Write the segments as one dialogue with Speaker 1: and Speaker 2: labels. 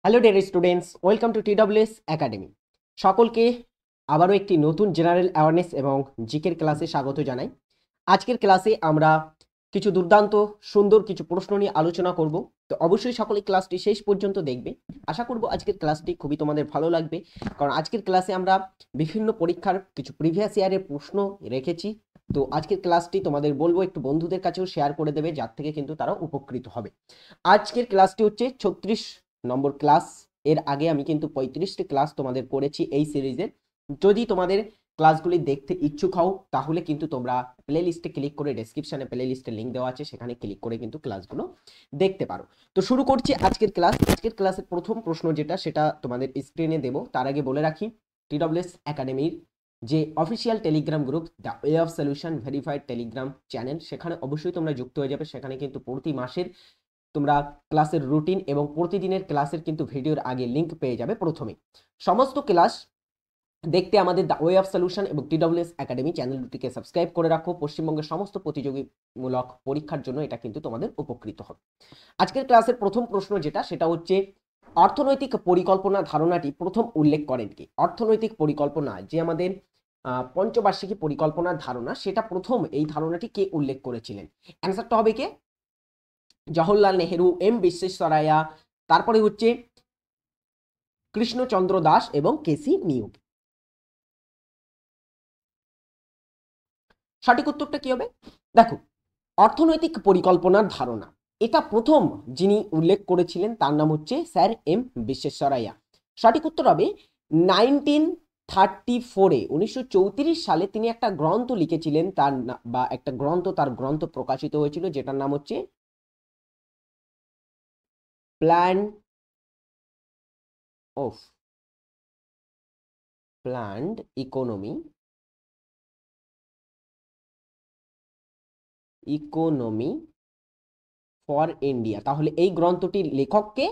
Speaker 1: Hello dear students, welcome to TWS academy. সকলকে আবারও একটি নতুন জেনারেল অ্যাওয়ারনেস এবং জিকের ক্লাসে স্বাগত জানাই। আজকের ক্লাসে আমরা কিছু দুর্দান্ত সুন্দর কিছু প্রশ্ন নিয়ে আলোচনা করব। তো অবশ্যই সকলে ক্লাসটি শেষ পর্যন্ত দেখবে। আশা করব আজকের ক্লাসটি খুবই তোমাদের ভালো লাগবে, কারণ আজকের ক্লাসে আমরা বিভিন্ন পরীক্ষার কিছু প্রিভিয়াস ইয়ারের প্রশ্ন রেখেছি। তো আজকের ক্লাসটি তোমাদের বলবো একটু বন্ধুদের কাছেও শেয়ার করে দেবে, যার থেকে কিন্তু তারা উপকৃত হবে। আজকের ক্লাসটি হচ্ছে 36 নম্বর ক্লাস। এর আগে আমি কিন্তু 35টি ক্লাস তোমাদের করেছি এই সিরিজের। যদি তোমাদের ক্লাসগুলি দেখতে ইচ্ছুক হও তাহলে কিন্তু তোমরা প্লে লিস্টে ক্লিক করে, ডেসক্রিপশনে প্লে লিস্টের লিঙ্ক দেওয়া আছে, সেখানে ক্লিক করে কিন্তু ক্লাসগুলো দেখতে পারো। তো শুরু করছি আজকের ক্লাস। আজকের ক্লাসের প্রথম প্রশ্ন যেটা, সেটা তোমাদের স্ক্রিনে দেব। তার আগে বলে রাখি, TWS একাডেমির যে official Telegram group the way of solution verified Telegram channel, সেখানে অবশ্যই তোমরা যুক্ত হয়ে যাবে। সেখানে কিন্তু প্রতি মাসের তোমরা ক্লাসের রুটিন এবং প্রতিদিনের ক্লাসের কিন্তু ভিডিওর আগে লিঙ্ক পেয়ে যাবে প্রথমে। সমস্ত ক্লাস দেখতে আমাদের দ্য ওয়ে অফ সলিউশন এবং TWS একাডেমি চ্যানেল দুটিকে সাবস্ক্রাইব করে রাখো। পশ্চিমবঙ্গের সমস্ত প্রতিযোগিমূলক পরীক্ষার জন্য এটা কিন্তু তোমাদের উপকৃত হবে। আজকের ক্লাসের প্রথম প্রশ্ন যেটা, সেটা হচ্ছে অর্থনৈতিক পরিকল্পনা ধারণাটি প্রথম উল্লেখ করেন কে? অর্থনৈতিক পরিকল্পনা যে আমাদের পঞ্চবার্ষিকী পরিকল্পনার ধারণা, সেটা প্রথম এই ধারণাটি কে উল্লেখ করেছিলেন? অ্যান্সারটা হবে কে? জওহরলাল নেহেরু, এম বিশ্বেশ্বরাইয়া, তারপরে হচ্ছে কৃষ্ণচন্দ্র দাস এবং কেসি নিয়োগ। সঠিক উত্তরটা কি হবে? দেখো, অর্থনৈতিক পরিকল্পনার ধারণা এটা প্রথম যিনি উল্লেখ করেছিলেন তার নাম হচ্ছে স্যার এম বিশ্বেশ্বরাইয়া। সঠিক উত্তর হবে 1934-এ 1934 সালে তিনি একটা গ্রন্থ লিখেছিলেন, তার গ্রন্থ প্রকাশিত হয়েছিল, যেটার নাম হচ্ছে plan of planned economy for India. তাহলে এই গ্রন্থটির লেখককে?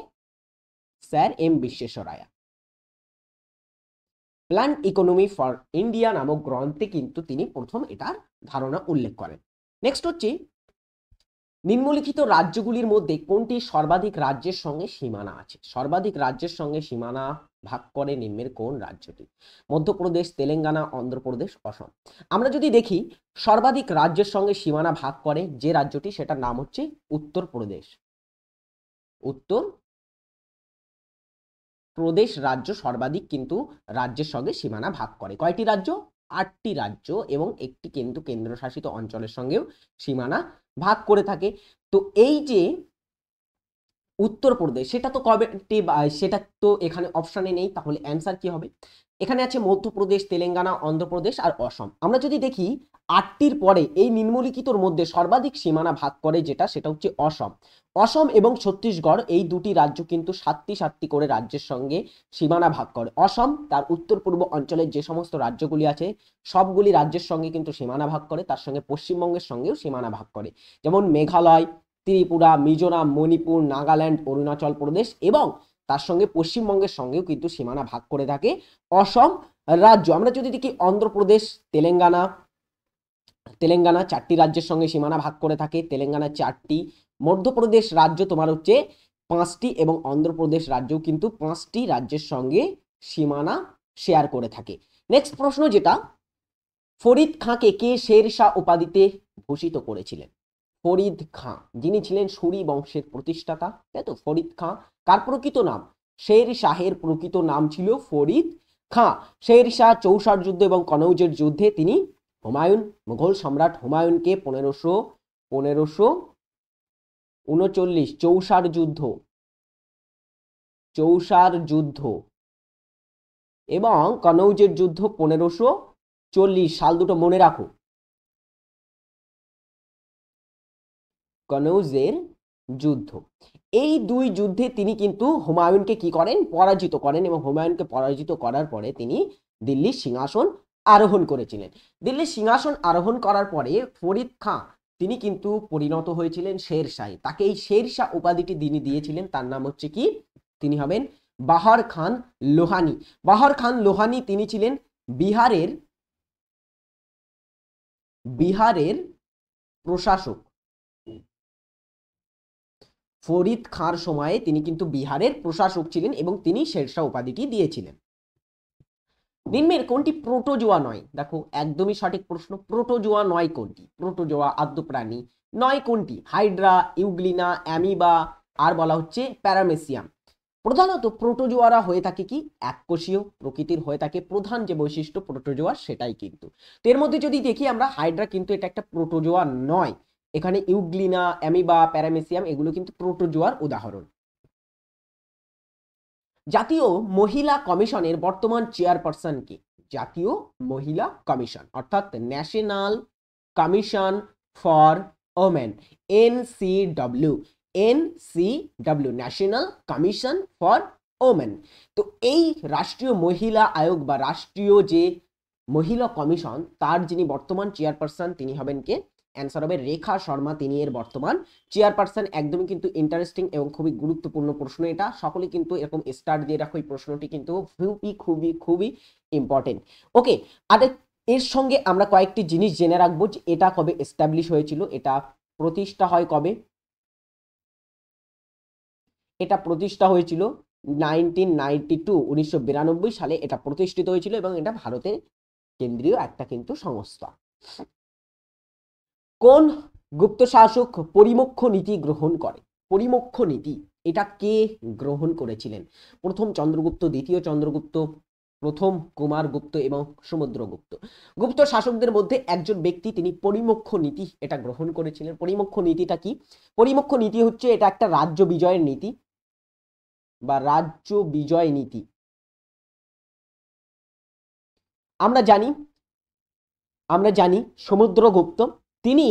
Speaker 1: স্যার এম বিশ্বেশ্বরায়া। প্ল্যান ইকোনমি ফর ইন্ডিয়া নামক গ্রন্থে কিন্তু তিনি প্রথম এটার ধারণা উল্লেখ করেন। নেক্সট হচ্ছে, নিম্নলিখিত রাজ্যগুলির মধ্যে কোনটি সর্বাধিক রাজ্যের সঙ্গে সীমানা আছে? সর্বাধিক রাজ্যের সঙ্গে সীমানা ভাগ করে নিম্নের কোন রাজ্যটি? মধ্যপ্রদেশ, তেলেঙ্গানা, অন্ধ্রপ্রদেশ, অসম। আমরা যদি দেখি, সর্বাধিক রাজ্যের সঙ্গে সীমানা ভাগ করে যে রাজ্যটি, সেটার নাম হচ্ছে উত্তরপ্রদেশ। উত্তর প্রদেশ রাজ্য সর্বাধিক কিন্তু রাজ্যের সঙ্গে সীমানা ভাগ করে। কয়টি রাজ্য? 8টি রাজ্য এবং একটি কিন্তু কেন্দ্রশাসিত অঞ্চলের সঙ্গেও সীমানা ভাগ করে থাকে। তো এই যে উত্তরপ্রদেশ, সেটা তো কয়টি, সেটা তো এখানে অপশানে নেই, তাহলে অ্যান্সার কি হবে? এখানে আছে মধ্যপ্রদেশ, তেলেঙ্গানা, অন্ধ্রপ্রদেশ আর অসম। আমরা যদি দেখি 8টির পরে এই নিম্নলিখিতর মধ্যে সর্বাধিক সীমানা ভাগ করে যেটা, সেটা হচ্ছে অসম। অসম এবং ছত্তিশগড় এই দুটি রাজ্য কিন্তু 7টি করে রাজ্যের সঙ্গে সীমানা ভাগ করে। অসম তার উত্তর পূর্ব অঞ্চলের যে সমস্ত রাজ্যগুলি আছে সবগুলি রাজ্যের সঙ্গে কিন্তু সীমানা ভাগ করে, তার সঙ্গে পশ্চিমবঙ্গের সঙ্গেও সীমানা ভাগ করে, যেমন মেঘালয়, ত্রিপুরা, মিজোরাম, মণিপুর, নাগাল্যান্ড, অরুণাচল প্রদেশ এবং তার সঙ্গে পশ্চিমবঙ্গের সঙ্গেও কিন্তু সীমানা ভাগ করে থাকে অসম রাজ্য। আমরা যদি দেখি অন্ধ্রপ্রদেশ, তেলেঙ্গানা 4টি রাজ্যের সঙ্গে সীমানা ভাগ করে থাকে। তেলেঙ্গানা 4টি, মধ্যপ্রদেশ রাজ্য তোমার হচ্ছে 5টি এবং অন্ধ্রপ্রদেশ রাজ্যও কিন্তু 5টি রাজ্যের সঙ্গে সীমানা শেয়ার করে থাকে। নেক্সট প্রশ্ন যেটা, ফরিদ খাঁকে কে শের শাহ উপাধিতে ভূষিত করেছিলেন? ফরিদ খাঁ যিনি ছিলেন সুরি বংশের প্রতিষ্ঠাতা, তাই তো? ফরিদ খাঁ কার প্রকৃত নাম? শের শাহের প্রকৃত নাম ছিল ফরিদ খাঁ। শের শাহ চৌসার যুদ্ধ এবং কনৌজের যুদ্ধে তিনি মুঘল সম্রাট হুমায়ুনকে 1539 চৌসার যুদ্ধ এবং কনৌজের যুদ্ধ 1540 সাল, দুটো মনে রাখো। কনৌজের যুদ্ধ, এই দুই যুদ্ধে তিনি কিন্তু হুমায়ুনকে কি করেন? পরাজিত করেন, এবং হুমায়ুনকে পরাজিত করার পরে তিনি দিল্লির সিংহাসন আরোহণ করেছিলেন। দিল্লির সিংহাসন আরোহণ করার পরে ফরিদ খাঁ তিনি কিন্তু পরিণত হয়েছিলেন শের শাহ। তাকে এই শের শাহ উপাধিটি তিনি দিয়েছিলেন, তার নাম হচ্ছে কি? তিনি হবেন বাহার খান লোহানী। বাহার খান লোহানী তিনি ছিলেন বিহারের প্রশাসক। ফরিদ খাঁর সময়ে তিনি কিন্তু বিহারের প্রশাসক ছিলেন এবং তিনি শেরশাহ উপাধিটি দিয়েছিলেন। নিম্নের কোনটি প্রোটোজোয়া নয়? দেখো একদমই সঠিক প্রশ্ন। প্রোটোজোয়া নয় কোনটি? প্রোটোজোয়া আদ্য প্রাণী নয় কোনটি? হাইড্রা, ইউগ্লিনা, অ্যামিবা, আর বলা হচ্ছে প্যারামেসিয়াম। প্রধানত প্রোটোজোয়ারা হয়ে থাকে কি এককোষীয় প্রকৃতির হয়ে থাকে। প্রধান যে বৈশিষ্ট্য প্রোটোজোয়া সেটাই কিন্তু। এর মধ্যে যদি দেখি আমরা হাইড্রা কিন্তু এটা একটা প্রোটোজোয়া নয়। এখানে ইউগ্লিনা, অ্যামিবা, প্যারামেসিয়াম এগুলো কিন্তু প্রোটোজোয়ার উদাহরণ। জাতীয় মহিলা কমিশনের বর্তমান চেয়ারপারসন কি? জাতীয় মহিলা কমিশন অর্থাৎ national commission for women, NCW, NCW national commission for women. তো এই রাষ্ট্রীয় মহিলা আয়োগ বা রাষ্ট্রীয় যে মহিলা কমিশন তার যিনি বর্তমান চেয়ারপারসন তিনি হবেন কে? অ্যান্সার হবে রেখা শর্মা, তিনি এর বর্তমান চেয়ারপারসন। একদমই কিন্তু ইন্টারেস্টিং এবং খুবই গুরুত্বপূর্ণ প্রশ্ন এটা। সকলে কিন্তু এরকম স্টার দিয়ে রাখো, এই প্রশ্নটি কিন্তু খুবই খুবই খুবই ইম্পর্টেন্ট। ওকে, আর এর সঙ্গে আমরা কয়েকটি জিনিস জেনে রাখবো যে এটা কবে এস্টাবলিশ হয়েছিল, এটা প্রতিষ্ঠা হয় কবে। এটা প্রতিষ্ঠা হয়েছিল 1992 সালে এটা প্রতিষ্ঠিত হয়েছিল এবং এটা ভারতের কেন্দ্রীয় একটা কিন্তু সংস্থা। কোন গুপ্ত শাসক পরিমোক্ষ নীতি গ্রহণ করে? পরিমোক্ষ নীতি এটা কে গ্রহণ করেছিলেন? প্রথম চন্দ্রগুপ্ত, দ্বিতীয় চন্দ্রগুপ্ত, প্রথম কুমারগুপ্ত এবং সমুদ্রগুপ্ত। গুপ্ত শাসকদের মধ্যে একজন ব্যক্তি তিনি পরিমোক্ষ নীতি এটা গ্রহণ করেছিলেন। পরিমোক্ষ নীতিটা কি? পরিমোক্ষ নীতি হচ্ছে এটা একটা রাজ্য বিজয়ের নীতি বা রাজ্য বিজয় নীতি। আমরা জানি সমুদ্রগুপ্ত তিনি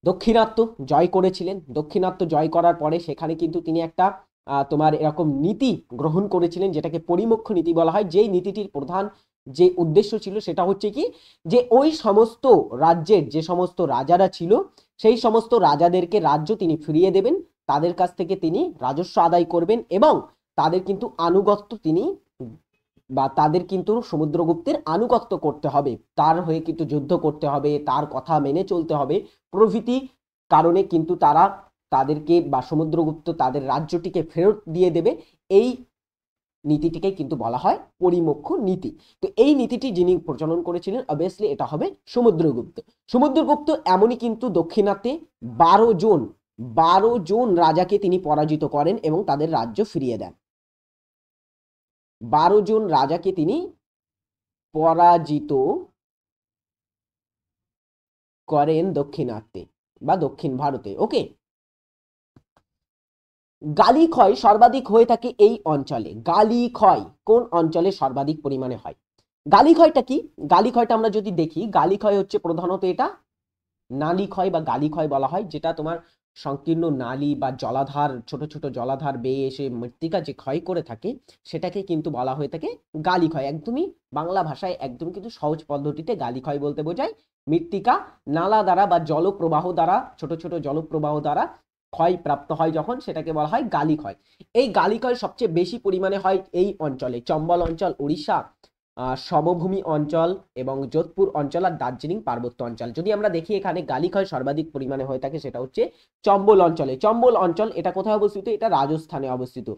Speaker 1: দক্ষিণাত্য জয় করেছিলেন। দক্ষিণাত্য জয় করার পরে সেখানে কিন্তু তিনি একটা তোমার এরকম নীতি গ্রহণ করেছিলেন যেটাকে পরিমোক্ষ নীতি বলা হয়। যেই নীতিটির প্রধান যে উদ্দেশ্য ছিল সেটা হচ্ছে কি, যে ওই সমস্ত রাজ্যের যে সমস্ত রাজারা ছিল সেই সমস্ত রাজাদেরকে রাজ্য তিনি ফিরিয়ে দেবেন, তাদের কাছ থেকে তিনি রাজস্ব আদায় করবেন এবং তাদের কিন্তু আনুগত্য তিনি বা তাদের কিন্তু সমুদ্রগুপ্তের আনুগত্য করতে হবে, তার হয়ে কিন্তু যুদ্ধ করতে হবে, তার কথা মেনে চলতে হবে প্রভৃতি কারণে কিন্তু তারা তাদেরকে বা সমুদ্রগুপ্ত তাদের রাজ্যটিকে ফেরত দিয়ে দেবে। এই নীতিটিকে কিন্তু বলা হয় পরিমোক্ষ নীতি। তো এই নীতিটি যিনি প্রচলন করেছিলেন অবভিয়াসলি এটা হবে সমুদ্রগুপ্ত। সমুদ্রগুপ্ত এমনই কিন্তু দক্ষিণাতে 12 জন রাজাকে তিনি পরাজিত করেন এবং তাদের রাজ্য ফিরিয়ে দেন। 12 জন রাজাকে তিনি পরাজিত করেন দক্ষিণাত্যে বা দক্ষিণ ভারতে। ওকে, গালি ক্ষয় সর্বাধিক হয়ে থাকে এই অঞ্চলে। গালি ক্ষয় কোন অঞ্চলে সর্বাধিক পরিমাণে হয়? গালি ক্ষয়টা কি? গালি ক্ষয়টা আমরা যদি দেখি, গালি ক্ষয় হচ্ছে প্রধানত এটা নালী ক্ষয় বা গালি ক্ষয় বলা হয়, যেটা তোমার সংকীর্ণ নালী বা জলাধার, ছোট ছোট জলাধার বেয়ে এসে মৃত্তিকা যে ক্ষয় করে থাকে সেটাকে কিন্তু বলা হয়ে থাকে গালি ক্ষয়। একদমই বাংলা ভাষায় একদম কিন্তু সহজ পদ্ধতিতে গালি ক্ষয় বলতে বোঝায় মৃত্তিকা নালা দ্বারা বা জলপ্রবাহ দ্বারা, ছোট ছোট জলপ্রবাহ দ্বারা ক্ষয় প্রাপ্ত হয় যখন, সেটাকে বলা হয় গালি ক্ষয়। এই গালি ক্ষয় সবচেয়ে বেশি পরিমাণে হয় এই অঞ্চলে, চম্বল অঞ্চল, উড়িষ্যা সমভূমি অঞ্চল এবং যোধপুর অঞ্চল আর দার্জিলিং পার্বত্য অঞ্চল। যদি আমরা দেখি এখানে গালি ক্ষয় সর্বাধিক পরিমাণে হয়ে থাকে সেটা হচ্ছে চম্বল অঞ্চলে। চম্বল অঞ্চল এটা কোথায় অবস্থিত? এটা রাজস্থানে অবস্থিত।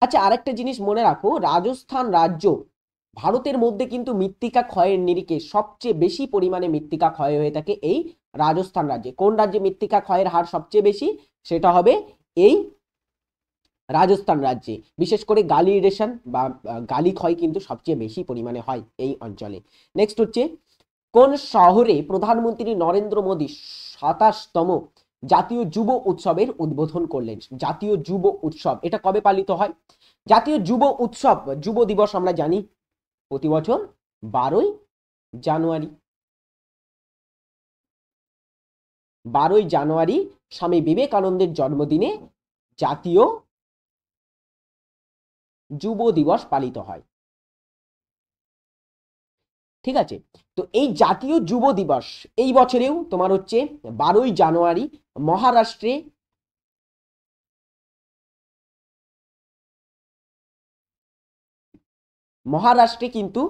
Speaker 1: আচ্ছা, আরেকটা জিনিস মনে রাখো, রাজস্থান রাজ্য ভারতের মধ্যে কিন্তু মৃত্তিকা ক্ষয়ের নিরিখে সবচেয়ে বেশি পরিমাণে মৃত্তিকা ক্ষয় হয়ে থাকে এই রাজস্থান রাজ্যে। কোন রাজ্যে মৃত্তিকা ক্ষয়ের হার সবচেয়ে বেশি? সেটা হবে এই রাজস্থান রাজ্যে। বিশেষ করে গালি ইরেশন বা গালি ক্ষয় কিন্তু সবচেয়ে বেশি পরিমাণে হয় এই অঞ্চলে। নেক্সট হচ্ছে, কোন শহরে প্রধানমন্ত্রী নরেন্দ্র মোদী 27তম জাতীয় যুব উৎসবের উদ্বোধন করলেন? জাতীয় যুব উৎসব এটা কবে পালিত হয়? জাতীয় যুব উৎসব, যুব দিবস আমরা জানি প্রতি বছর 12ই জানুয়ারি। 12ই জানুয়ারি স্বামী বিবেকানন্দের জন্মদিনে জাতীয় যুব দিবস পালিত হয়। ঠিক আছে, তো এই জাতীয় যুব দিবস এই বছরেও তোমার হচ্ছে 12ই জানুয়ারি মহারাষ্ট্রে কিন্তু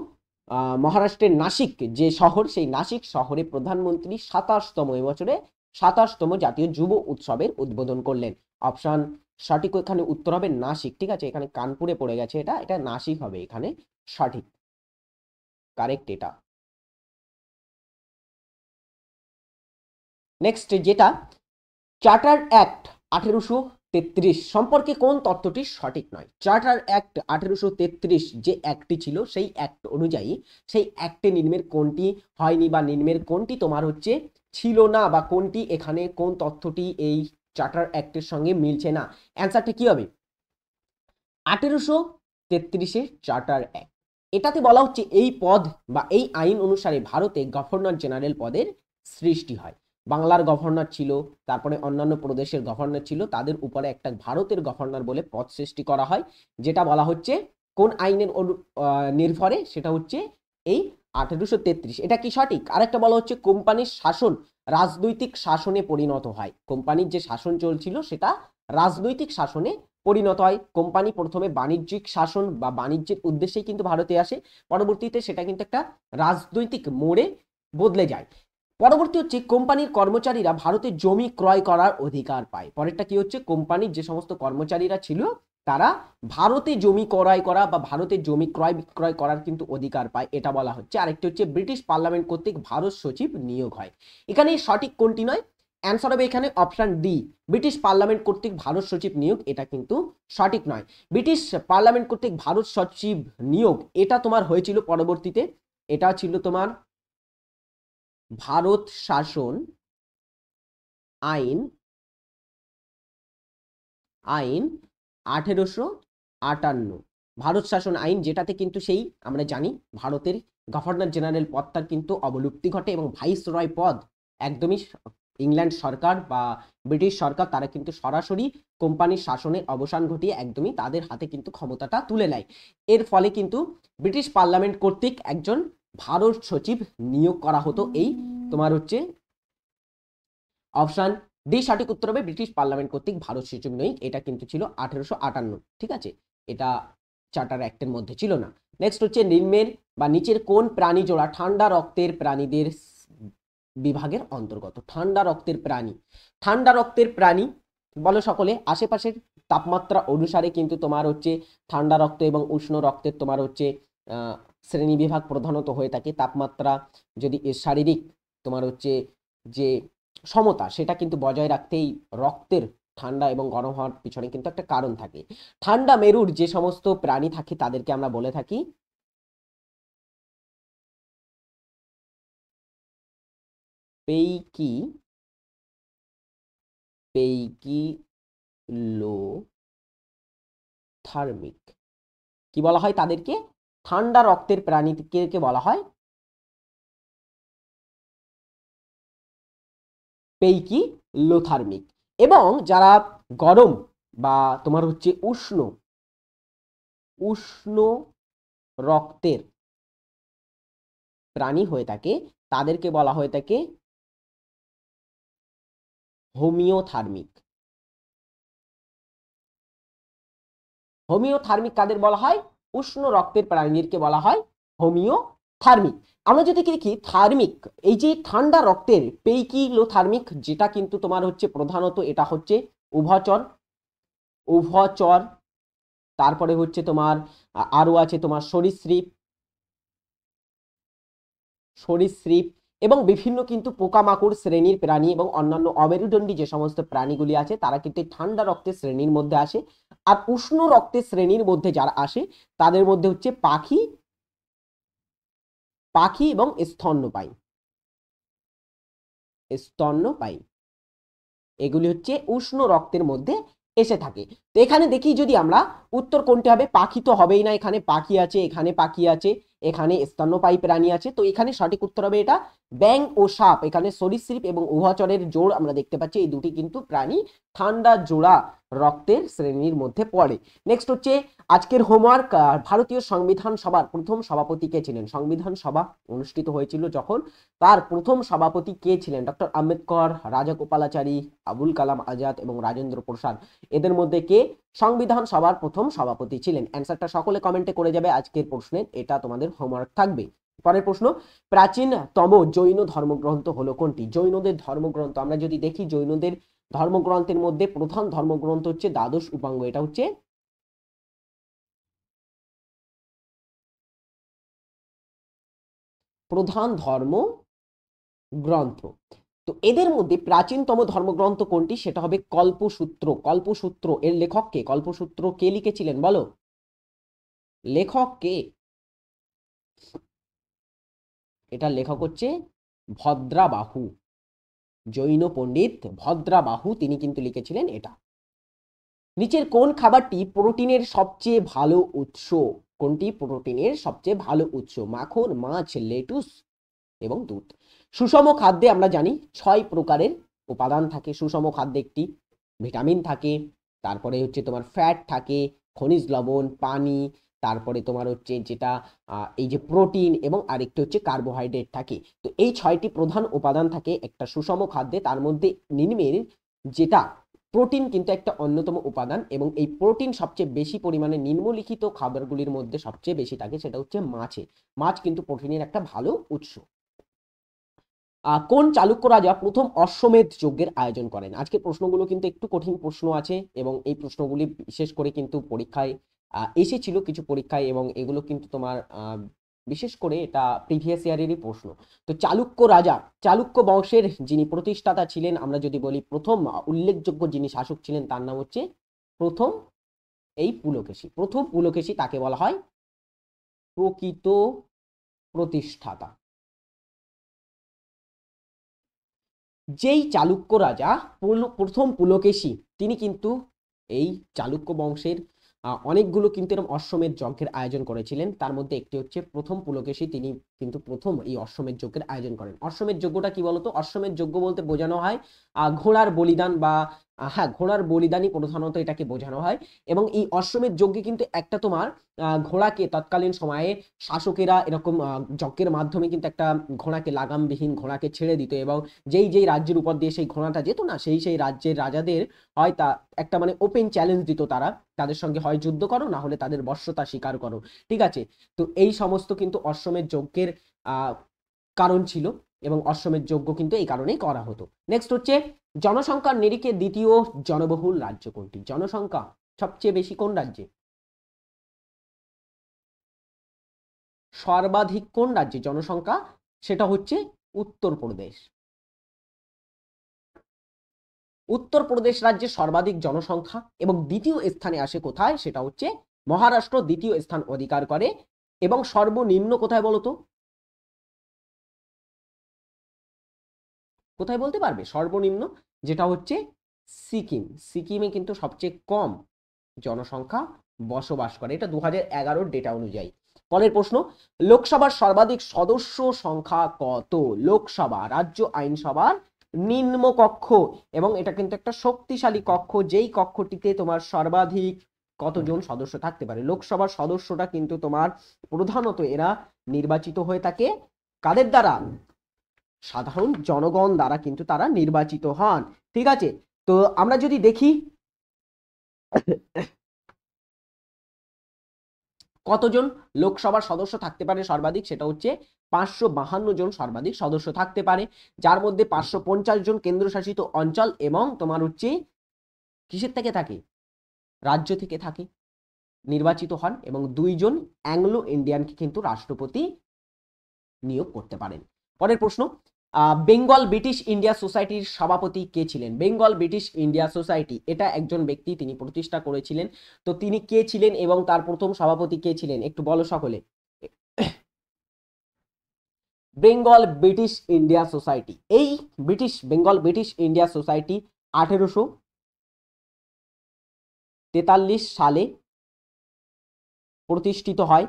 Speaker 1: মহারাষ্ট্রের নাসিক যে শহর, সেই নাসিক শহরে প্রধানমন্ত্রী 27তম এবছরে 27তম জাতীয় যুব উৎসবের উদ্বোধন করলেন? অপশন সঠিক এখানে উত্তর হবে নাসিক। ঠিক আছে, এখানে কানপুরে পড়ে গেছে, এটা নাসিক হবে এখানে সঠিক, কারেক্ট এটা। নেক্সট যেটা, চার্টার অ্যাক্ট 1833 সম্পর্কে কোন তত্ত্বটি সঠিক নয়? চার্টার অ্যাক্ট 1833 যে অ্যাক্টটি ছিল সেই অ্যাক্ট অনুযায়ী সেই অ্যাক্টে নিম্নের কোনটি হয়নি বা নিম্নের কোনটি তোমার হচ্ছে ছিল না, বা কোনটি এখানে কোন তথ্যটি এই চার্টার অ্যাক্টের সঙ্গে মিলছে না? অ্যান্সারটা কি হবে? 1833-এর চার্টার অ্যাক্ট, এটাতে বলা হচ্ছে এই পদ বা এই আইন অনুসারে ভারতে গভর্নর জেনারেল পদের সৃষ্টি হয়। বাংলার গভর্নর ছিল, তারপরে অন্যান্য প্রদেশের গভর্নর ছিল, তাদের উপরে একটা ভারতের গভর্নর বলে পদ সৃষ্টি করা হয়, যেটা বলা হচ্ছে কোন আইনের নির্ভরে, সেটা হচ্ছে এই 1833। এটা কি সঠিক? আরেকটা বলা হচ্ছে কোম্পানির শাসন রাজনৈতিক শাসনে পরিণত হয়। কোম্পানির যে শাসন চলছিল সেটা রাজনৈতিক শাসনে পরিণত হয়। কোম্পানি প্রথমে বাণিজ্যিক শাসন বা বাণিজ্যের উদ্দেশ্যেই কিন্তু ভারতে আসে, পরবর্তীতে সেটা কিন্তু একটা রাজনৈতিক মোড়ে বদলে যায়। পরবর্তী হচ্ছে কোম্পানির কর্মচারীরা ভারতে জমি ক্রয় করার অধিকার পায়। পরেরটা কি হচ্ছে, কোম্পানির যে সমস্ত কর্মচারীরা ছিল তারা ভারতে জমি ক্রয় করা বা ভারতে জমি ক্রয় বিক্রয় করার কিন্তু অধিকার পায়, এটা বলা হচ্ছে। আরেকটি হচ্ছে ব্রিটিশ পার্লামেন্ট কর্তৃক ভারত সচিব নিয়োগ হয়। এখানে সঠিক কোনটি নয়? অ্যান্সার হবে এখানে অপশন ডি, ব্রিটিশ পার্লামেন্ট কর্তৃক ভারত সচিব নিয়োগ, এটা কিন্তু সঠিক নয়। ব্রিটিশ পার্লামেন্ট কর্তৃক ভারত সচিব নিয়োগ এটা তোমার হয়েছিল পরবর্তীতে, এটা ছিল তোমার ভারত শাসন আইন 1858, ভারত শাসন আইন, যেটাতে কিন্তু সেই আমরা জানি ভারতের গভর্নর জেনারেল পদটার কিন্তু অবলুপ্তি ঘটে এবং ভাইসরয় পদ একদমই ইংল্যান্ড সরকার বা ব্রিটিশ সরকার তারা কিন্তু সরাসরি কোম্পানির শাসনের অবসান ঘটিয়ে একদমই তাদের হাতে কিন্তু ক্ষমতাটা তুলে নেয়। এর ফলে কিন্তু ব্রিটিশ পার্লামেন্ট কর্তৃক একজন ভারত সচিব নিয়োগ করা হতো। এই তোমার হচ্ছে অপশন ডি সঠিক উত্তর হবে, ব্রিটিশ পার্লামেন্ট কর্তৃক ভারত সচিব নিয়োগ, এটা কিন্তু ছিল 1858। ঠিক আছে, এটা চার্টার অ্যাক্টের মধ্যে ছিল না। নেক্সট হচ্ছে নিম্নের বা নিচের কোন প্রাণী জোড়া ঠান্ডা রক্তের প্রাণীদের বিভাগের অন্তর্গত? ঠান্ডা রক্তের প্রাণী, ঠান্ডা রক্তের প্রাণী বলো সকলে। আশেপাশের তাপমাত্রা অনুসারে কিন্তু তোমার হচ্ছে ঠান্ডা রক্ত এবং উষ্ণ রক্তের তোমার হচ্ছে শ্রেণী বিভাগ প্রধানত হয়ে থাকে। তাপমাত্রা যদি শারীরিক তোমার হচ্ছে যে সমতা সেটা কিন্তু বজায় রাখতেই রক্তের ঠান্ডা এবং গরম হওয়ার পিছনে কিন্তু একটা কারণ থাকে। ঠান্ডা মেরুর যে সমস্ত প্রাণী থাকে তাদেরকে আমরা বলে থাকি পেইকি পেইকিলোথার্মিক। কি বলা হয় তাদেরকে? ঠান্ডা রক্তের প্রাণীকে বলা হয় পেইকিলোথার্মিক। এবং যারা গরম বা তোমার হচ্ছে উষ্ণ উষ্ণ রক্তের প্রাণী হয়ে থাকে তাদেরকে বলা হয়ে থাকে হোমিওথার্মিক। হোমিওথার্মিক কাদের বলা হয়? উষ্ণ রক্তের প্রাণীদেরকে বলা হয় হোমিওথার্মিক। আমরা যদি দেখি থার্মিক, এই যে ঠান্ডা রক্তের পেইকিলোথার্মিক, যেটা কিন্তু তোমার হচ্ছে প্রধানত এটা হচ্ছে উভচর, উভচর, তারপরে হচ্ছে তোমার আরো আছে তোমার সরীসৃপ, সরীসৃপ এবং বিভিন্ন কিন্তু পোকামাকড় শ্রেণীর প্রাণী এবং অন্যান্য অমেরুদণ্ডী যে সমস্ত প্রাণীগুলি আছে তারা কিন্তু ঠান্ডা রক্তের শ্রেণীর মধ্যে আসে। আর উষ্ণ রক্তের শ্রেণীর মধ্যে যারা আসে তাদের মধ্যে হচ্ছে পাখি পাখি এবং স্তন্যপায়ী, স্তন্যপায়ী এগুলি হচ্ছে উষ্ণ রক্তের মধ্যে এসে থাকে। তো এখানে দেখি যদি আমরা উত্তর কোনটি হবে, পাখি তো হবেই না, এখানে পাখি আছে, এখানে পাখি আছে, এখানে স্তন্যপায়ী প্রাণী আছে, তো এখানে সঠিক উত্তর হবে এটা ব্যাঙ ও সাপ। এখানে সরীসৃপ এবং উভচরের জোড় আমরা দেখতে পাচ্ছি, এই দুটি কিন্তু প্রাণী ঠান্ডা জোড়া রক্তের শ্রেণীর মধ্যে পড়ে। নেক্সট হচ্ছে আজকের হোমওয়ার্ক, ভারতীয় সংবিধান সভার প্রথম সভাপতি কে ছিলেন? সংবিধান সভা অনুষ্ঠিত হয়েছিল যখন, তার প্রথম সভাপতি কে ছিলেন? ডক্টর আম্বেদকর, রাজাগোপালাচারী, আবুল কালাম আজাদ এবং রাজেন্দ্র প্রসাদ। এদের মধ্যে কে সংবিধান সভার প্রথম সভাপতি ছিলেন? অ্যান্সারটা সকলে কমেন্টে করে যাবে আজকের প্রশ্নের, এটা তোমাদের হোমওয়ার্ক থাকবে। পরের প্রশ্ন, প্রাচীনতম জৈন ধর্মগ্রন্থ হলো কোনটি? জৈনদের ধর্মগ্রন্থ আমরা যদি দেখি, জৈনদের ধর্মগ্রন্থের মধ্যে প্রধান ধর্মগ্রন্থ হচ্ছে দ্বাদশ উপাঙ্গ। এটা হচ্ছে প্রধান ধর্ম গ্রন্থ। তো এদের মধ্যে প্রাচীনতম ধর্মগ্রন্থ কোনটি? সেটা হবে কল্পসূত্র। কল্পসূত্র এর লেখক কে? কল্পসূত্র কে লিখেছিলেন বলো, লেখক কে? এটার লেখক হচ্ছে ভদ্রাবাহু। জৈন পণ্ডিত ভদ্রাবাহু তিনি কিন্তু লিখেছিলেন এটা। নিচের কোন খাবারটি প্রোটিনের সবচেয়ে ভালো উৎস? কোনটি প্রোটিনের সবচেয়ে ভালো উৎস? মাখন, মাছ, লেটুস এবং দুধ। সুষম খাদ্যে আমরা জানি 6 প্রকারের উপাদান থাকে। সুষম খাদ্যে একটি ভিটামিন থাকে, তারপরে হচ্ছে তোমার ফ্যাট থাকে, খনিজ লবণ, পানি, তারপরে তোমার হচ্ছে যেটা এই যে প্রোটিন, এবং আরেকটি হচ্ছে কার্বোহাইড্রেট থাকে। তো এই 6টি প্রধান উপাদান থাকে একটা সুষম খাদ্যে। তার মধ্যে নিম্নের যেটা প্রোটিন কিন্তু একটা অন্যতম উপাদান, এবং এই প্রোটিন সবচেয়ে বেশি পরিমাণে নিম্নলিখিত খাবারগুলির মধ্যে সবচেয়ে বেশি থাকে, সেটা হচ্ছে মাছে। মাছ কিন্তু প্রোটিনের একটা ভালো উৎস। কোন চালুক্য রাজা প্রথম অশ্বমেধ যজ্ঞের আয়োজন করেন? আজকে প্রশ্নগুলো কিন্তু একটু কঠিন প্রশ্ন আছে, এবং এই প্রশ্নগুলি বিশেষ করে কিন্তু পরীক্ষায় এসেছিল কিছু পরীক্ষায়, এবং এগুলো কিন্তু তোমার বিশেষ করে এটা প্রিভিয়াস ইয়ারেরই প্রশ্ন। তো চালুক্য রাজা, চালুক্য বংশের যিনি প্রতিষ্ঠাতা ছিলেন, আমরা যদি বলি প্রথম উল্লেখযোগ্য যিনি শাসক ছিলেন, তার নাম হচ্ছে প্রথম এই পুলকেশী। প্রথম পুলকেশী তাকে বলা হয় প্রকৃত প্রতিষ্ঠাতা। যেই চালুক্য রাজা প্রথম পুলকেশী, তিনি কিন্তু এই চালুক্য বংশের অনেকগুলো কিন্তু এরকম অশ্বমেধ যজ্ঞের আয়োজন করেছিলেন। তার মধ্যে একটি হচ্ছে প্রথম পুলকেশী, তিনি কিন্তু প্রথম এই অশ্বমেধ যজ্ঞের আয়োজন করেন। অশ্বমেধ যজ্ঞটা কি বলতো? অশ্বমেধ যজ্ঞ বলতে বোঝানো হয় ঘোড়ার বলিদান, বা হ্যাঁ, ঘোড়ার বলিদানই প্রধানত এটাকে বোঝানো হয়। এবং এই অশ্বমেধ যজ্ঞে কিন্তু একটা তোমার ঘোড়াকে তৎকালীন সময়ে শাসকেরা এরকম যজ্ঞের মাধ্যমে কিন্তু একটা ঘোড়াকে, লাগামবিহীন ঘোড়াকে ছেড়ে দিত, এবং যেই যেই রাজ্যের উপর দিয়ে সেই ঘোড়াটা যেত না, সেই সেই রাজ্যের রাজাদের হয় তা একটা মানে ওপেন চ্যালেঞ্জ দিত তারা, তাদের সঙ্গে হয় যুদ্ধ করো, না হলে তাদের বশ্যতা স্বীকার করো। ঠিক আছে? তো এই সমস্ত কিন্তু অশ্বমেধ যজ্ঞের কারণ ছিল, এবং অশ্বমেধ যজ্ঞ কিন্তু এই কারণেই করা হতো। নেক্সট হচ্ছে, জনসংখ্যার নিরিখে দ্বিতীয় জনবহুল রাজ্য কোনটি? জনসংখ্যা সবচেয়ে বেশি কোন রাজ্যে? সর্বাধিক কোন রাজ্যে জনসংখ্যা? সেটা হচ্ছে উত্তরপ্রদেশ। উত্তরপ্রদেশ রাজ্যে সর্বাধিক জনসংখ্যা, এবং দ্বিতীয় স্থানে আসে কোথায়? সেটা হচ্ছে মহারাষ্ট্র দ্বিতীয় স্থান অধিকার করে। এবং সর্বনিম্ন কোথায় বলতো? কোথায় বলতে পারবে সর্বনিম্ন? যেটা হচ্ছে সিকিম। সিকিমে কিন্তু সবচেয়ে কম জনসংখ্যা বসবাস করে, এটা 2011 ডেটা অনুযায়ী। পরের প্রশ্ন, লোকসভার সর্বাধিক সদস্য সংখ্যা কত? লোকসভা, রাজ্য আইনসভার নিম্নকক্ষ, এবং এটা কিন্তু একটা শক্তিশালী কক্ষ, যেই কক্ষটিতে তোমার সর্বাধিক কতজন সদস্য থাকতে পারে। লোকসভার সদস্যটা কিন্তু তোমার প্রধানত এরা নির্বাচিত হয়ে থাকে কাদের দ্বারা? সাধারণ জনগণ দ্বারা কিন্তু তারা নির্বাচিত হন। ঠিক আছে? তো আমরা যদি দেখি কতজন লোকসভার সদস্য থাকতে পারে সর্বাধিক, সেটা হচ্ছে 552 জন সর্বাধিক সদস্য থাকতে পারে, যার মধ্যে 550 জন কেন্দ্রশাসিত অঞ্চল, এবং তোমার হচ্ছে কিসের থেকে থাকে? রাজ্য থেকে থাকে, নির্বাচিত হন, এবং 2 জন অ্যাংলো ইন্ডিয়ানকে কিন্তু রাষ্ট্রপতি নিয়োগ করতে পারেন। পরের প্রশ্ন, বেঙ্গল ব্রিটিশ ইন্ডিয়া সোসাইটির সভাপতি কে ছিলেন? বেঙ্গল ব্রিটিশ ইন্ডিয়া সোসাইটি, এটা একজন ব্যক্তি, তিনি প্রতিষ্ঠা করেছিলেন। তো তিনি কে ছিলেন এবং তার প্রথম সভাপতি কে ছিলেন? একটু বলো সকলে। বেঙ্গল ব্রিটিশ ইন্ডিয়া সোসাইটি, এই বেঙ্গল ব্রিটিশ ইন্ডিয়া সোসাইটি 1843 সালে প্রতিষ্ঠিত হয়,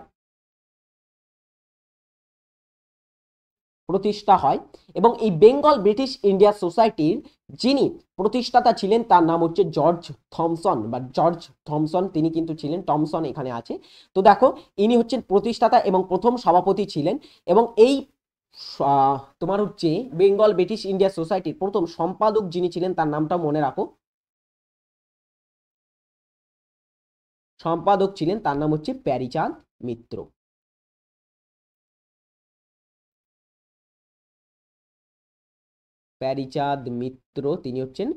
Speaker 1: প্রতিষ্ঠা হয়। এবং এই বেঙ্গল ব্রিটিশ ইন্ডিয়া সোসাইটির যিনি প্রতিষ্ঠাতা ছিলেন, তার নাম হচ্ছে জর্জ থমসন, বা জর্জ থমসন তিনি কিন্তু ছিলেন, টমসন এখানে আছে। তো দেখো, ইনি হচ্ছেন প্রতিষ্ঠাতা এবং প্রথম সভাপতি ছিলেন। এবং এই তোমার হচ্ছে বেঙ্গল ব্রিটিশ ইন্ডিয়া সোসাইটির প্রথম সম্পাদক যিনি ছিলেন, তার নামটা মনে রাখো। সম্পাদক ছিলেন, তার নাম হচ্ছে প্যারীচাঁদ মিত্র। প্যারীচাঁদ মিত্র তিনি হচ্ছেন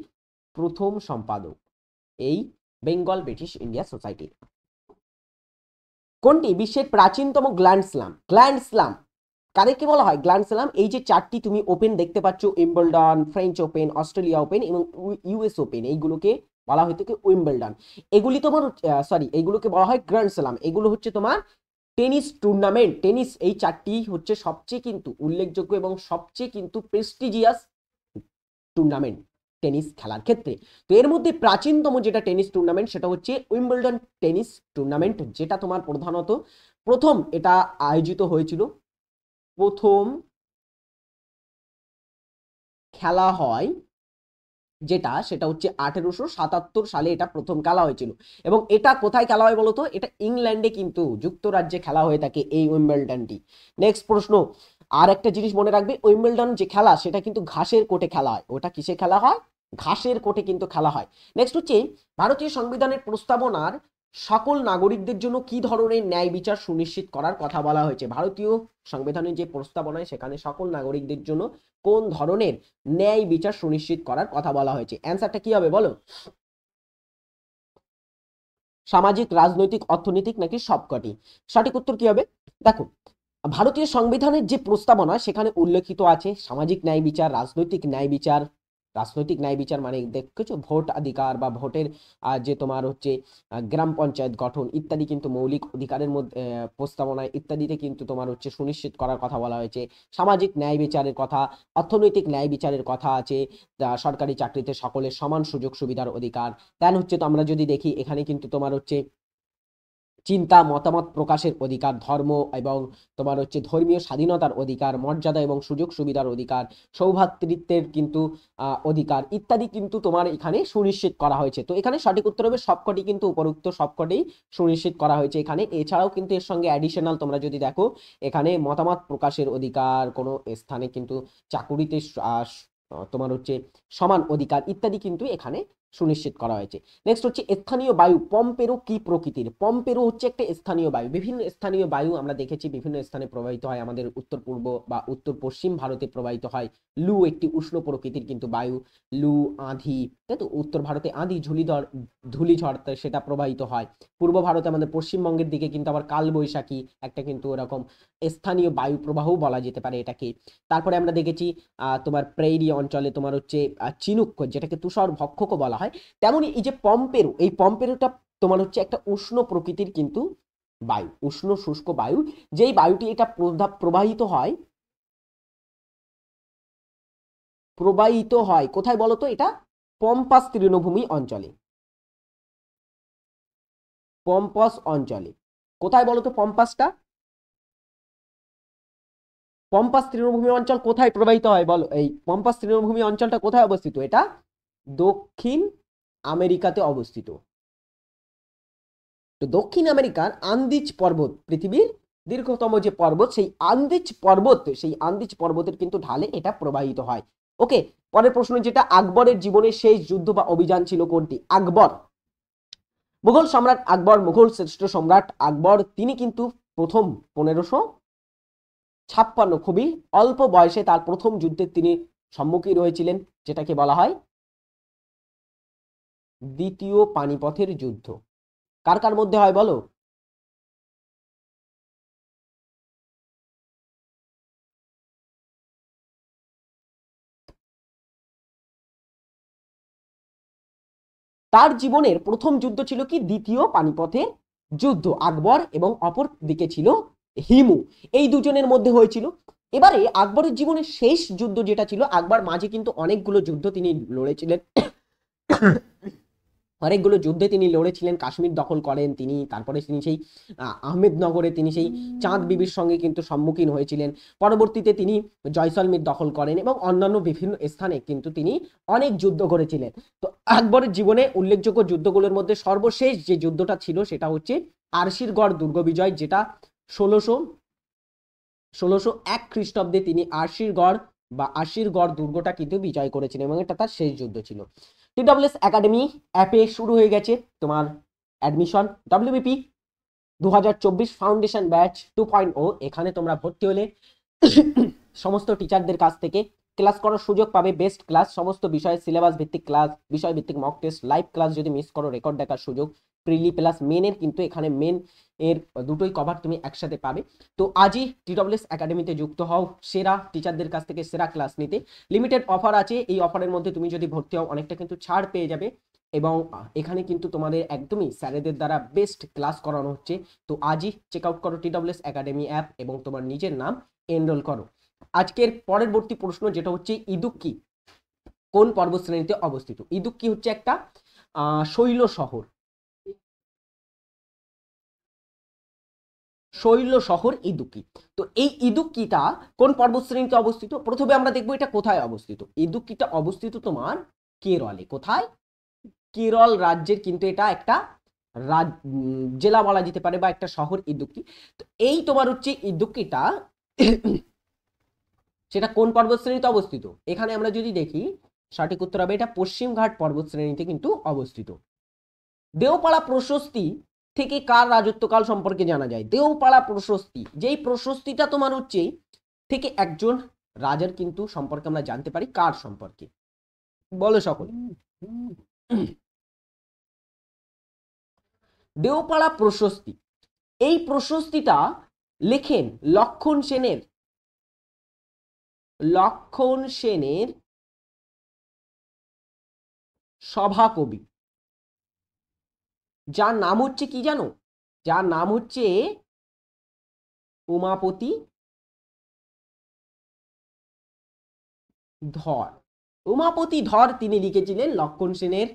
Speaker 1: প্রথম সম্পাদক এই বেঙ্গল ব্রিটিশ ইন্ডিয়া সোসাইটির। কোনটি বিশ্বের প্রাচীনতম গ্র্যান্ড স্ল্যাম? গ্র্যান্ড স্ল্যাম কাদেরকে বলা হয়? গ্র্যান্ড স্ল্যাম এই যে চারটি তুমি ওপেন দেখতে পাচ্ছ, Wimbledon, French open, Australia open এবং ইউএস ওপেন, এইগুলোকে বলা হয় থেকে উইম্বলডন। এগুলি তোমার এইগুলোকে বলা হয় গ্র্যান্ড স্ল্যাম। এগুলো হচ্ছে তোমার টেনিস টুর্নামেন্ট। টেনিস এই চারটি হচ্ছে সবচেয়ে কিন্তু উল্লেখযোগ্য এবং সবচেয়ে কিন্তু প্রেস্টিজিয়াস টুর্নামেন্ট টেনিস খেলার ক্ষেত্রে। তো এর মধ্যে প্রাচীনতম যেটা টেনিস টুর্নামেন্ট সেটা হচ্ছে উইম্বলডন টেনিস টুর্নামেন্ট, যেটা তোমার প্রধানত প্রথম এটা আয়োজিত হয়েছিল, প্রথম খেলা হয় যেটা সেটা হচ্ছে 1877 সালে এটা প্রথম খেলা হয়েছিল। এবং এটা কোথায় খেলা হয় বলতো? এটা ইংল্যান্ডে কিন্তু যুক্তরাজ্যে খেলা হয়ে থাকে এই উইম্বলডনটি। নেক্সট প্রশ্ন, আর একটা জিনিস মনে রাখবে, উইম্বলডন যে খেলা সেটা কিন্তু ঘাসের কোর্টে খেলা হয়। ওটা কিসে খেলা হয়? ঘাসের কোর্টে কিন্তু খেলা হয়। নেক্সট হচ্ছে ভারতীয় সংবিধানের প্রস্তাবনার সকল নাগরিকদের জন্য কি ধরনের ন্যায় বিচার সুনিশ্চিত করার কথা বলা হয়েছে? ভারতীয় সংবিধানের যে প্রস্তাবনায় সেখানে সকল নাগরিকদের জন্য কোন ধরনের ন্যায় বিচার সুনিশ্চিত করার কথা বলা হয়েছে? অ্যান্সারটা কি হবে বলো? সামাজিক, রাজনৈতিক, অর্থনৈতিক নাকি সবকটি? সঠিক উত্তর কি হবে? দেখো, ভারতীয় সংবিধানের যে প্রস্তাবনা সেখানে উল্লেখিত আছে সামাজিক ন্যায় বিচার, রাজনৈতিক ন্যায় বিচার। রাজনৈতিক ন্যায় বিচার মানে দেখছো ভোট অধিকার বা ভোটের যে তোমার হচ্ছে গ্রাম পঞ্চায়েত গঠন ইত্যাদি কিন্তু মৌলিক অধিকারের মধ্যে প্রস্তাবনায় ইত্যাদিতে কিন্তু তোমার হচ্ছে সুনিশ্চিত করার কথা বলা হয়েছে। সামাজিক ন্যায় বিচারের কথা, অর্থনৈতিক ন্যায় বিচারের কথা আছে, সরকারি চাকরিতে সকলের সমান সুযোগ সুবিধার অধিকার। দেন হচ্ছে তো আমরা যদি দেখি এখানে কিন্তু তোমার হচ্ছে চিন্তা মতামত প্রকাশের অধিকার, ধর্ম এবং তোমার হচ্ছে ধর্মীয় স্বাধীনতার অধিকার, মর্যাদা এবং সুযোগ সুবিধার অধিকার, সৌভ্রাতৃত্বের কিন্তু অধিকার ইত্যাদি কিন্তু তোমার এখানে সুনিশ্চিত করা হয়েছে। তো এখানে সঠিক উত্তর হবে সবকটি, কিন্তু উপরোক্ত সবকটি সুনিশ্চিত করা হয়েছে এখানে। এছাড়াও কিন্তু এর সঙ্গে অ্যাডিশনাল তোমরা যদি দেখো এখানে মতামত প্রকাশের অধিকার, কোনো স্থানে কিন্তু চাকুরিতে তোমার হচ্ছে সমান অধিকার ইত্যাদি কিন্তু এখানে সুনিশ্চিত করা হয়েছে। নেক্সট হচ্ছে স্থানীয় বায়ু পম্পেরো কি প্রকৃতির? পম্পেরো হচ্ছে একটা স্থানীয় বায়ু। বিভিন্ন স্থানীয় বায়ু আমরা দেখেছি বিভিন্ন স্থানে প্রবাহিত হয়, আমাদের উত্তর পূর্ব বা উত্তর পশ্চিম ভারতে প্রবাহিত হয়। লু একটি উষ্ণ প্রকৃতির কিন্তু বায়ু। লু, আঁধি, তাই তো উত্তর ভারতে আঁধি, ধূলিঝড় সেটা প্রবাহিত হয়। পূর্ব ভারতে আমাদের পশ্চিমবঙ্গের দিকে কিন্তু আবার কালবৈশাখী একটা কিন্তু এরকম স্থানীয় বায়ু প্রবাহও বলা যেতে পারে এটাকে। তারপরে আমরা দেখেছি তোমার প্রেইরি অঞ্চলে তোমার হচ্ছে চিনুক যেটাকে তুষার ভক্ষকও বলা হয়। তেমনি এই যে পম্পেরো, এই পম্পেরোটা তোমার হচ্ছে একটা উষ্ণ প্রকৃতির কিন্তু বায়ু, উষ্ণ শুষ্ক বায়ু, যেই বায়ুটি এটা প্রবাহিত হয় কোথায় বলতো? এটা পম্পাস তৃণভূমি অঞ্চলে। পম্পাস অঞ্চলে কোথায় বলতো? পম্পাসটা, পম্পাস তৃণভূমি অঞ্চল কোথায় প্রবাহিত হয় বলো? এই পম্পাস তৃণভূমি অঞ্চলটা কোথায় অবস্থিত? এটা দক্ষিণ আমেরিকাতে অবস্থিত। তো দক্ষিণ আমেরিকার আন্দিজ পর্বত পৃথিবীর দীর্ঘতম যে পর্বত, সেই আন্দিজ পর্বতের কিন্তু ঢালে এটা প্রবাহিত হয়। ওকে, পরের প্রশ্ন যেটা, আকবরের জীবনের শেষ যুদ্ধ বা অভিযান ছিল কোনটি? আকবর, মুঘল সম্রাট আকবর, মুঘল শ্রেষ্ঠ সম্রাট আকবর, তিনি কিন্তু প্রথম 1556 খুবই অল্প বয়সে তার প্রথম যুদ্ধে তিনি সম্মুখীন হয়েছিলেন, যেটাকে বলা হয় দ্বিতীয় পানিপথের যুদ্ধ। কার কার মধ্যে হয় বলো? তার জীবনের প্রথম যুদ্ধ ছিল কি? দ্বিতীয় পানিপথের যুদ্ধ। আকবর এবং অপর দিকে ছিল হিমু, এই দুজনের মধ্যে হয়েছিল। এবারে আকবরের জীবনের শেষ যুদ্ধ যেটা ছিল, আকবর মাঝে কিন্তু অনেকগুলো যুদ্ধ তিনি লড়েছিলেন, অনেকগুলো যুদ্ধে তিনি লড়েছিলেন, কাশ্মীর দখল করেন তিনি, তারপরে তিনি সেই আহমেদনগরে তিনি সেই চাঁদ বিবির সঙ্গে কিন্তু সম্মুখীন হয়েছিলেন। পরবর্তীতে তিনি জয়সলমীর দখল করেন এবং অন্যান্য বিভিন্ন স্থানে কিন্তু তিনি অনেক যুদ্ধ করেছিলেন। তো আকবরের জীবনে উল্লেখযোগ্য যুদ্ধগুলোর মধ্যে সর্বশেষ যে যুদ্ধটা ছিল সেটা হচ্ছে আরশিরগড় দুর্গ বিজয়, যেটা 1601 খ্রিস্টাব্দে তিনি আরশিরগড় দুর্গটা কিন্তু বিজয় করেছিলেন এবং এটা তার শেষ যুদ্ধ ছিল। টিডব্লিউএস একাডেমি অ্যাপে শুরু হয়ে গেছে তোমার অ্যাডমিশন। ডব্লিউবিপি 2024 ফাউন্ডেশন ব্যাচ 2.0, এখানে তোমরা ভর্তি হলে সমস্ত টিচারদের কাছ থেকে ক্লাস করার সুযোগ পাবে, বেস্ট ক্লাস, সমস্ত বিষয়ে সিলেবাস ভিত্তিক ক্লাস, বিষয় ভিত্তিক মক টেস্ট, লাইভ ক্লাস যদি মিস করো রেকর্ড দেখার সুযোগ, প্রিলি প্লাস মেনের কিন্তু এখানে মেন এর দুটোই কভার তুমি একসাথে পাবে। তো আজই TWS একাডেমিতে যুক্ত হও সেরা টিচারদের কাছ থেকে সেরা ক্লাস নিতে। লিমিটেড অফার আছে, এই অফারের মধ্যে তুমি যদি ভর্তি হও অনেকটা কিন্তু ছাড় পেয়ে যাবে এবং এখানে কিন্তু তোমাদের একদমই স্যারেদের দ্বারা বেস্ট ক্লাস করানো হচ্ছে। তো আজই চেক আউট করো TWS একাডেমি অ্যাপ এবং তোমার নিজের নাম এনরোল করো। আজকের পরবর্তী প্রশ্ন যেটা হচ্ছে ইদুক্কি কোন পর্বতশ্রেণীতে অবস্থিত? ইদুক্কি হচ্ছে একটা শৈল শহর, শৈল শহর ইদুক্কি। তো এই ইদুক্কিটা কোন পর্বতশ্রেণীতে অবস্থিত? প্রথমে আমরা দেখবো এটা কোথায় অবস্থিত। ইদুক্কিটা অবস্থিত তোমার কেরলে। কোথায়? কেরল রাজ্যের কিন্তু এটা একটা জেলা বলা যেতে পারে বা একটা শহর ইদুক্কি। তো এই তোমার হচ্ছে ইদুক্কিটা সেটা কোন পর্বতশ্রেণীতে অবস্থিত? এখানে আমরা যদি দেখি সঠিক উত্তর হবে এটা পশ্চিমঘাট পর্বতশ্রেণীতে কিন্তু অবস্থিত। দেওপাড়া প্রশস্তি থেকে কার রাজত্বকাল সম্পর্কে জানা যায়? দেওপাড়া প্রশস্তি, যেই প্রশস্তিটা তোমার হচ্ছে থেকে একজন রাজার কিন্তু সম্পর্কে আমরা জানতে পারি, কার সম্পর্কে বলো সকলে? দেওপাড়া প্রশস্তি, এই প্রশস্তিটা লেখেন লক্ষণ সেনের, লক্ষণ সেনের সভাকবি, যার নাম হচ্ছে কি জানো? যার নাম হচ্ছে উমাপতি ধর। উমাপতি ধর তিনি লিখেছিলেন লক্ষণ সেনের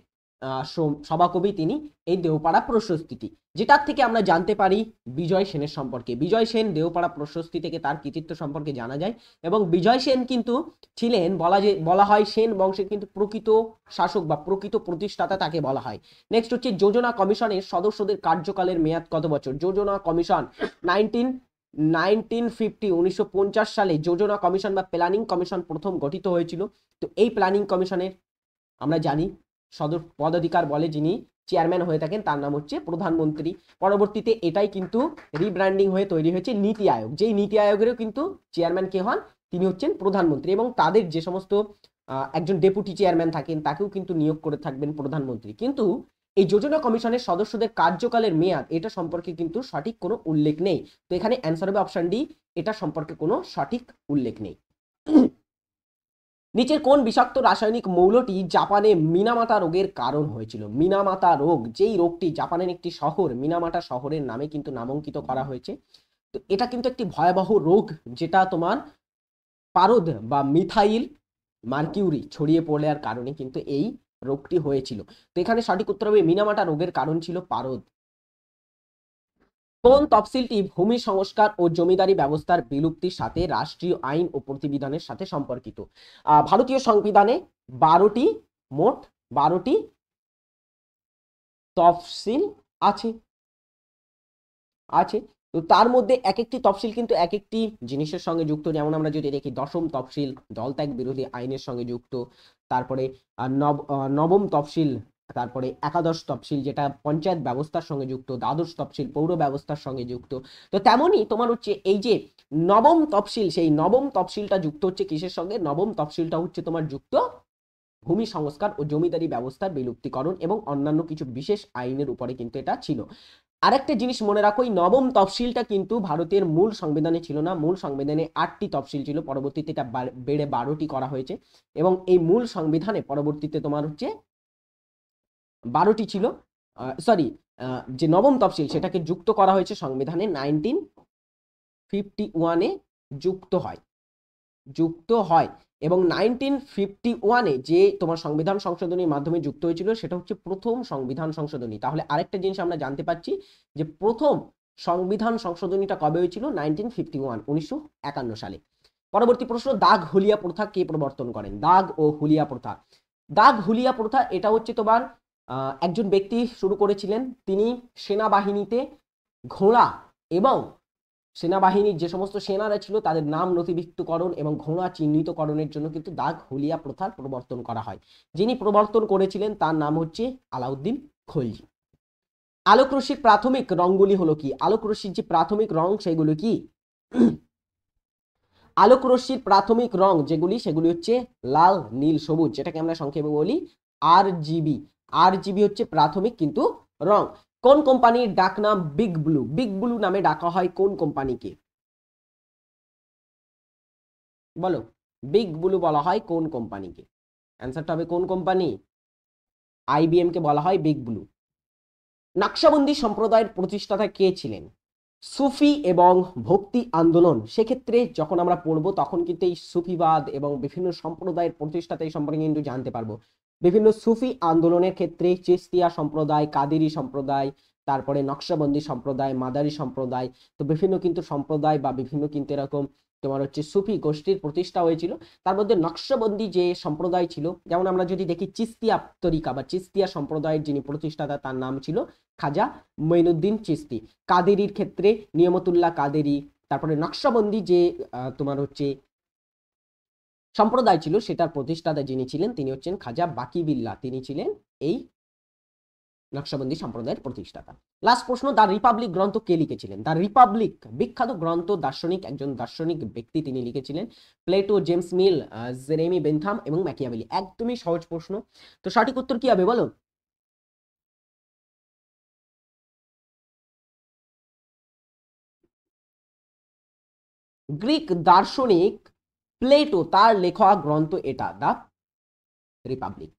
Speaker 1: সভাকবি তিনি এই দেওপাড়া প্রশস্তিটি, যেটার থেকে আমরা জানতে পারি বিজয় সেনের সম্পর্কে। বিজয় সেন দেওপাড়া প্রশস্তি থেকে তার কৃতিত্ব সম্পর্কে জানা যায় এবং বিজয় সেন কিন্তু ছিলেন বলা হয় সেন বংশের কিন্তু প্রকৃত শাসক বা প্রকৃত প্রতিষ্ঠাতা তাকে বলা হয়। নেক্সট হচ্ছে যোজনা কমিশনের সদস্যদের কার্যকালের মেয়াদ কত বছর? যোজনা কমিশন 1950 সালে যোজনা কমিশন বা প্ল্যানিং কমিশন প্রথম গঠিত হয়েছিল। তো এই প্ল্যানিং কমিশনের আমরা জানি পদাধিকার বলে যিনি চেয়ারম্যান হয়ে থাকেন তার নাম হচ্ছে প্রধানমন্ত্রী। পরবর্তীতে এটাই কিন্তু রিব্র্যান্ডিং হয়ে তৈরি হয়েছে নীতি আয়োগ, যেই নীতি আয়োগেরও কিন্তু চেয়ারম্যান কে হন? তিনি হচ্ছেন প্রধানমন্ত্রী এবং তাদের যে সমস্ত একজন ডেপুটি চেয়ারম্যান থাকেন তাকেও কিন্তু নিয়োগ করে থাকবেন প্রধানমন্ত্রী। কিন্তু এই যোজনা কমিশনের সদস্যদের কার্যকালের মেয়াদ এটা সম্পর্কে কিন্তু সঠিক কোনো উল্লেখ নেই। তো এখানে অ্যান্সার হবে অপশন ডি, এটা সম্পর্কে কোনো সঠিক উল্লেখ নেই। নিচের কোন বিষাক্ত রাসায়নিক মৌলটি জাপানে মিনামাটা রোগের কারণ হয়েছিল? মিনামাটা রোগ, যেই রোগটি জাপানের একটি শহর মিনামাটা শহরের নামে কিন্তু নামাঙ্কিত করা হয়েছে। তো এটা কিন্তু একটি ভয়াবহ রোগ যেটা তোমার পারদ বা মিথাইল মার্কিউরি ছড়িয়ে পড়ার কারণে কিন্তু এই রোগটি হয়েছিল। তো এখানে সঠিক উত্তর হবে মিনামাটা রোগের কারণ ছিল পারদ। কোন তফসিলটি ভূমি সংস্কার ও জমিদারি ব্যবস্থার বিলুপ্তির সাথে রাষ্ট্রীয় আইন ও প্রতিবিধানের সাথে সম্পর্কিত? ভারতীয় সংবিধানে 12টি মোট 12টি তফসিল আছে আছে তো তার মধ্যে এক একটি তফসিল কিন্তু এক একটি জিনিসের সঙ্গে যুক্ত। যেমন আমরা যদি দেখি দশম তফসিল দলত্যাগ বিরোধী আইনের সঙ্গে যুক্ত, তারপরে নবম তফসিল, তারপরে একাদশ তফসিল যেটা পঞ্চায়েত ব্যবস্থার সঙ্গে যুক্ত, দ্বাদশ তফসিল পৌর ব্যবস্থার সঙ্গে যুক্ত। তো তেমনই তোমার হচ্ছে এই যে নবম তফসিল, সেই নবম তফসিলটা যুক্ত হচ্ছে কিসের সঙ্গে? নবম তফসিলটা হচ্ছে তোমার যুক্ত ভূমি সংস্কার ও জমিদারি ব্যবস্থার বিলুপ্তিকরণ এবং অন্যান্য কিছু বিশেষ আইনের উপরে কিন্তু এটা ছিল। আরেকটা জিনিস মনে রাখো, এই নবম তফসিলটা কিন্তু ভারতের মূল সংবিধানে ছিল না। মূল সংবিধানে 8টি তফসিল ছিল, পরবর্তীতে এটা বেড়ে 12টি করা হয়েছে এবং এই মূল সংবিধানে পরবর্তীতে তোমার হচ্ছে 12টি ছিল। সরি, যে নবম তফসিল সেটাকে যুক্ত করা হয়েছে সংবিধানে 1951-এ যুক্ত হয় এবং 1951-এ যে তোমার সংবিধান সংশোধনীর মাধ্যমে যুক্ত হয়েছিল সেটা হচ্ছে প্রথম সংবিধান সংশোধনী। তাহলে আরেকটা জিনিস আমরা জানতে পারছি যে প্রথম সংবিধান সংশোধনীটা কবে হয়েছিল? 1951 সালে। পরবর্তী প্রশ্ন, দাগ হুলিয়া প্রথা কে প্রবর্তন করেন? দাগ ও হুলিয়া প্রথা, দাগ হুলিয়া প্রথা এটা হচ্ছে তোমার একজন ব্যক্তি শুরু করেছিলেন। তিনি সেনাবাহিনীতে ঘোড়া এবং সেনাবাহিনীর যে সমস্ত সেনারা ছিল তাদের নাম নথিভুক্তকরণ এবং ঘোড়া চিহ্নিতকরণের জন্য কিন্তু দাগ হুলিয়া প্রথার প্রবর্তন করা হয়। যিনি প্রবর্তন করেছিলেন তার নাম হচ্ছে আলাউদ্দিন খলজি। আলোক রশ্মির প্রাথমিক রঙগুলি হলো কি? আলোক রশ্মির যে প্রাথমিক রং সেগুলো কি? আলোক রশ্মির প্রাথমিক রং যেগুলি সেগুলি হচ্ছে লাল, নীল, সবুজ, যেটাকে আমরা সংক্ষেপে বলি RGB। RGB হচ্ছে প্রাথমিক কিন্তু রং। কোন কোম্পানির ডাকনাম বিগ ব্লু? বিগ ব্লু নামে ডাকা হয় কোন কোম্পানিকে? বলো, বিগ ব্লু বলা হয় কোন কোম্পানিকে? অ্যান্সারটা হবে কোন কোম্পানি? IBM কে বলা হয় বিগ ব্লু। নকশবন্দি সম্প্রদায়ের প্রতিষ্ঠাতা কে ছিলেন? সুফি এবং ভক্তি আন্দোলন, সেক্ষেত্রে যখন আমরা পড়বো তখন কিন্তু এই সুফিবাদ এবং বিভিন্ন সম্প্রদায়ের প্রতিষ্ঠাতা এই সম্পর্কে কিন্তু জানতে পারবো। বিভিন্ন সুফি আন্দোলনের ক্ষেত্রে চিশতিয়া সম্প্রদায়, কাদেরি সম্প্রদায়, তারপরে নকশবন্দি সম্প্রদায়, মাদারি সম্প্রদায়, তো বিভিন্ন কিন্তু সম্প্রদায় বা বিভিন্ন কিন্তু এরকম তোমার হচ্ছে সুফি গোষ্ঠীর প্রতিষ্ঠা হয়েছিল। তার মধ্যে নকশবন্দি যে সম্প্রদায় ছিল, যেমন আমরা যদি দেখি চিস্তিয়া তরিকা বা চিস্তিয়া সম্প্রদায়ের যিনি প্রতিষ্ঠাতা তার নাম ছিল খাজা মঈনুদ্দিন চিস্তি। কাদেরির ক্ষেত্রে নিয়ামতুল্লাহ কাদেরি। তারপরে নকশবন্দি যে তোমার হচ্ছে সম্প্রদায় ছিল সেটার প্রতিষ্ঠাতা যিনি ছিলেন তিনি হচ্ছেন খাজা বাকি বিল্লাহ, তিনি ছিলেন এই নকশবন্দি সম্প্রদায়ের প্রতিষ্ঠাতা। লাস্ট প্রশ্ন, দ্য রিপাবলিক গ্রন্থ কে লিখেছিলেন? দ্য রিপাবলিক বিখ্যাত গ্রন্থ, দার্শনিক, একজন দার্শনিক ব্যক্তি তিনি লিখেছিলেন, Plato, James Mill, Jeremy Bentham এবং ম্যাকিয়াভেলি। একদমই সহজ প্রশ্ন। তো সঠিক উত্তর কি হবে বলো? গ্রিক দার্শনিক প্লেটো, তার লেখা গ্রন্থ এটা, দ্য রিপাবলিক।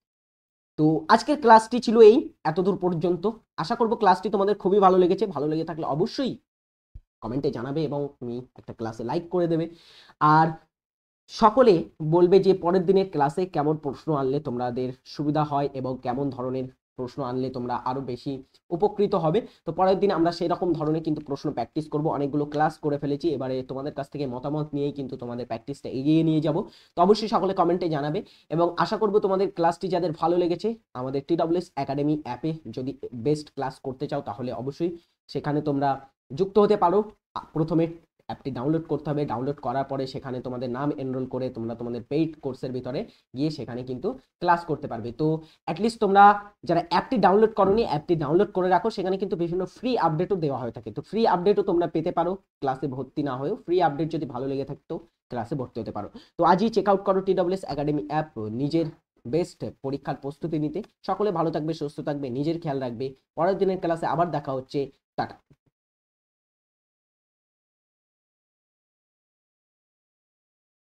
Speaker 1: তো আজকের ক্লাসটি ছিল এই এতদূর পর্যন্ত। আশা করব ক্লাসটি তোমাদের খুবই ভালো লেগেছে। ভালো লেগে থাকলে অবশ্যই কমেন্টে জানাবে এবং তুমি একটা ক্লাসে লাইক করে দেবে। আর সকলে বলবে যে পরের দিনের ক্লাসে কেমন প্রশ্ন আনলে তোমাদের সুবিধা হয় এবং কেমন ধরনের প্রশ্ন আনলে তোমরা আরো বেশি উপকৃত হবে। তো পরের দিন আমরা সেই রকম ধরনের কিন্তু প্রশ্ন প্র্যাকটিস করব। অনেকগুলো ক্লাস করে ফেলেছি, এবারে তোমাদের কাছ থেকে মতামত নিয়েই কিন্তু তোমাদের প্র্যাকটিসটা এগিয়ে নিয়ে যাব। তো অবশ্যই সকলে কমেন্টে জানাবে এবং আশা করব তোমাদের ক্লাসটি যাদের ভালো লেগেছে, আমাদের TWS একাডেমি অ্যাপে যদি বেস্ট ক্লাস করতে চাও তাহলে অবশ্যই সেখানে তোমরা যুক্ত হতে পারো। প্রথমে অ্যাপটি ডাউনলোড করতে হবে, ডাউনলোড করার পরে সেখানে তোমাদের নাম এনরোল করে তোমরা তোমাদের পেইড কোর্সের ভিতরে গিয়ে সেখানে কিন্তু ক্লাস করতে পারবে। তো অ্যাটলিস্ট তোমরা যারা অ্যাপটি ডাউনলোড করোনি, অ্যাপটি ডাউনলোড করে রাখো, সেখানে কিন্তু বিভিন্ন ফ্রি আপডেটও দেওয়া হয়ে থাকে। তো ফ্রি আপডেটও তোমরা পেতে পারো, ক্লাসে ভর্তি না হয়েও ফ্রি আপডেট যদি ভালো লেগে থাকে তো ক্লাসে ভর্তি হতে পারো। তো আজই চেক আউট করো TWS একাডেমি অ্যাপ, নিজের বেস্ট পরীক্ষার প্রস্তুতি নিতে। সকলে ভালো থাকবে, সুস্থ থাকবে, নিজের খেয়াল রাখবে। পরের দিনের ক্লাসে আবার দেখা হচ্ছে। টাটা।